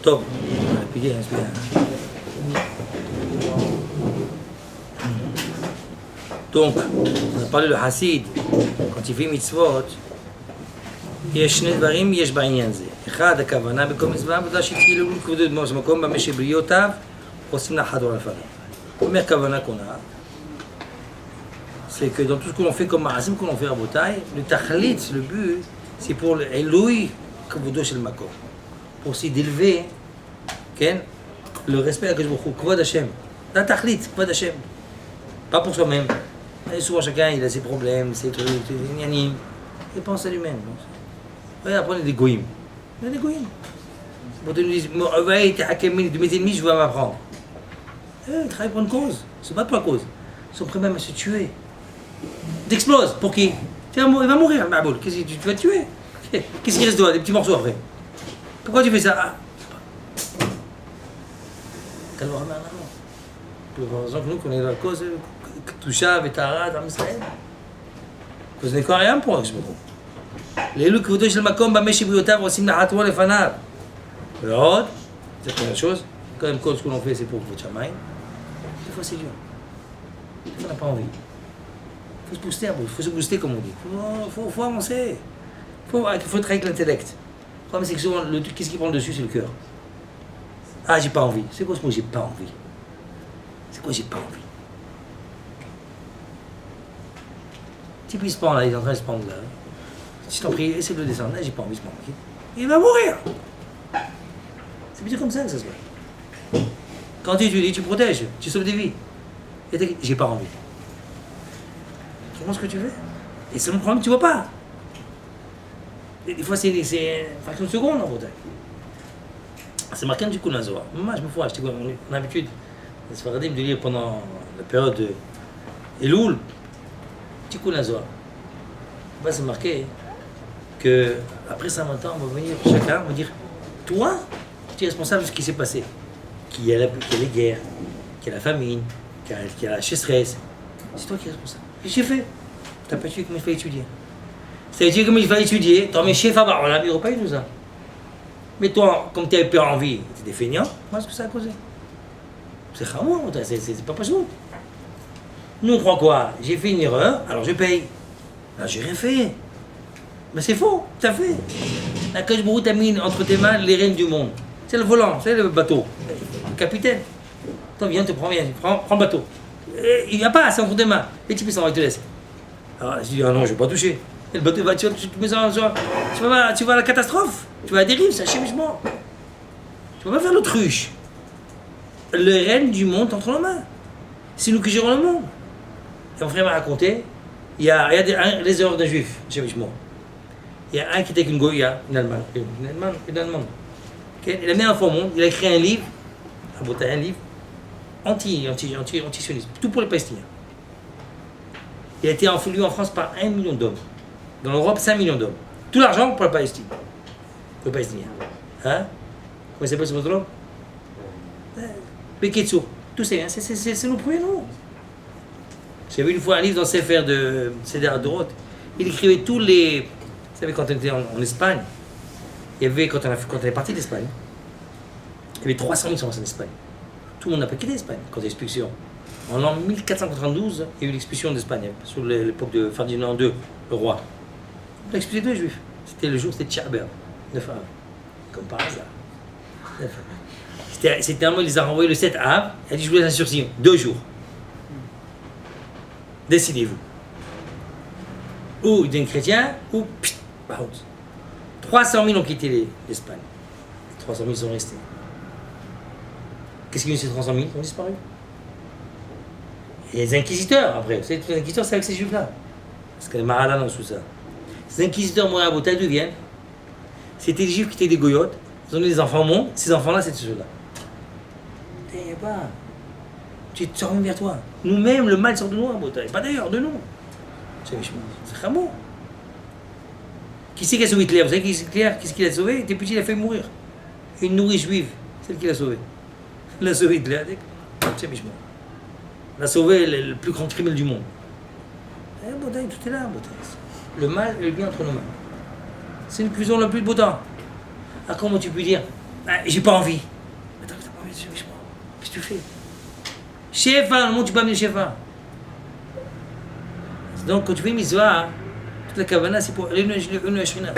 טוב, נספיק. Donc, on a parlé de Hassid, quand il fait mitzvot, יש שני דברים יש בעניין זה. אחד, הכוונה בכל מצווה, בגלל שכאילו כבודו במקום במה שבריאותיו, עושים לחדור לפניו. Première kavana qu'on a, c'est que dans tout ce que l'on fait comme ma'asim, que l'on fait à Botaï, le tachlit, le but, c'est pour l'éloui kavoudo shel makom. Pour aussi d'élever, le respect à Kajbourou, kvod Hashem. La tachlit, kvod Hashem. Pas pour soi-même. Et souvent chacun il a ses problèmes, ses trucs, ses gnanim. Il pense à lui-même. Regarde, après on est des goïms. On est des goïms. Bon, tu nous dis, ouais, t'es hakemine, de mes ennemis, je vais m'apprendre. Ils travaillent pour une cause, ils ne se battent pour la cause. Ils sont prêts même à se tuer. T'exploses, pour qui? Il va mourir, Maboul. Qu'est-ce que tu vas te tuer? Qu'est-ce qui reste de toi? Des petits morceaux après. Pourquoi tu fais ça? Calme-toi, non. Par exemple, nous, qu'on est dans la cause, Toucha, Vetara, Dam Israël. Vous n'avez quoi rien pour, je me trompe. Les loups que vous donnez chez le Makom, Bameshi Briotav, Rossim Nahatwa, les Fanav. Alors, c'est la première chose. Quand même, ce que l'on fait, c'est pour votre chamaï. Des fois, c'est dur. Des fois, on n'a pas envie. Il faut se booster, il faut se booster, comme on dit. Il faut avancer. Il faut travailler avec l'intellect. Le problème, c'est que souvent, qu'est-ce qui prend le dessus, c'est le cœur. Ah, j'ai pas envie. C'est quoi ce mot, j'ai pas envie? C'est quoi, j'ai pas envie? Si il se prend là, il est en train de se prendre là. Si je t'en prie, essaie de le descendre. Là, j'ai pas envie, c'est pas envie. Il va mourir. C'est plutôt comme ça que ça se passe. Quand tu étudies, tu protèges, tu sauves des vies. Et j'ai pas envie. Tu comprends ce que tu veux? Et c'est le problème que tu vois pas. Et des fois, c'est une fraction de seconde en Bretagne. C'est marqué du coup dans la Zohar. Moi, je me fous, on a l'habitude, les Sfaradim, de lire pendant la période de Elul, petit coup dans la Zohar. Là, c'est marqué que après 50 ans, on va venir, chacun va dire, toi, tu es responsable de ce qui s'est passé. Qu'il y a les guerres, qu'il y a la famine, qu'il y a la sécheresse. C'est toi qui es responsable. Qu'est-ce que j'ai fait? T'as pas étudié comme il fallait étudier. Si t'as étudié comme il fallait étudier, t'en mets chef à barre, on a pas eu tout ça. Mais toi, comme tu avais pas envie, tu étais feignant, moi, ce que ça a causé. C'est chamour, c'est pas possible. Nous, on croit quoi? J'ai fait une erreur, alors je paye. Là, j'ai rien fait. Mais c'est faux, t'as fait. La Kajbourou t'a mis entre tes mains les rênes du monde. C'est le volant, c'est le bateau. Le capitaine. Attends, viens, prends le bateau. Il n'y a pas, c'est entre tes mains. Les types, ils s'en vont, ils te laissent. Alors, je dis, ah non, je ne vais pas toucher. Et le bateau, tu vas à la catastrophe. Tu vas à la dérive, c'est un chemichement. Tu ne vas pas faire l'autruche. Le règne du monde entre nos mains. C'est nous qui gérons le monde. Et mon frère m'a raconté, il y a les erreurs d'un juif, chemichement. Il y a un qui était avec une Goya, une Allemande. Okay. Il a mis un enfant au monde, il a écrit un livre, un livre anti-sionisme, tout pour les Palestiniens. Il a été enfoui en France par 1 million d'hommes. Dans l'Europe, 5 millions d'hommes. Tout l'argent pour la Palestine. Pour les Palestiniens. Hein? Comment il s'appelle ce mot-là? Beketsu. Tout c'est nos premiers noms. J'avais une fois un livre dans Sefer de Seder Adorot. Il écrivait tous les. Vous savez, quand on était en Espagne, il y avait, quand on est parti d'Espagne, il y avait 300 000 en Espagne. Tout le monde n'a pas quitté l'Espagne quand il y a l'expulsion. En l'an 1492, il y a eu l'expulsion d'Espagne, sous l'époque de Ferdinand II, le roi. Il a expulsé 2 juifs. C'était Tchaber, 9 Av, comme par hasard. 9 Av. C'était un mois, il les a renvoyés le 7 Av, il a dit je vous laisse un sursis, 2 jours. Décidez-vous. Ou d'un chrétien, ou pfft, Bahouz. 300 000 ont quitté l'Espagne. 300 000 sont restés. Qu'est-ce qu'ils ont eu ces 300 000? Ils ont disparu. Et les inquisiteurs, après, vous savez, tous les inquisiteurs, c'est avec ces juifs-là. Parce que les Mahalan ont sous ça. Ces inquisiteurs, moi, à Botaï, d'où viennent? C'était des juifs qui étaient des goyotes. Ils ont eu des enfants au monde. Ces enfants-là, c'était ceux-là. T'es pas. Tu te sors vers toi. Nous-mêmes, le mal sort de nous à Botaï. Pas d'ailleurs, de nous. C'est Ramon. Qui c'est qui a sauvé Hitler? Vous savez qui c'est Hitler? Qu'est-ce qu'il a sauvé? Il était petit, il a fait mourir. Une nourrice juive, celle qui l'a sauvé. Il a sauvé Hitler. C'est Michemont. On a sauvé le plus grand criminel du monde. Eh, Bouddha, tout est là, Bouddha. Le mal et le bien entre nos mains. C'est une cuisine la plus de Bouddha. Ah, comment tu peux dire j'ai pas envie. Mais t'as pas envie de suivre, qu'est-ce que tu fais? Chef, comment tu peux amener chef? Donc, quand tu fais mitzvah, toute la kavana, c'est pour une Shrina.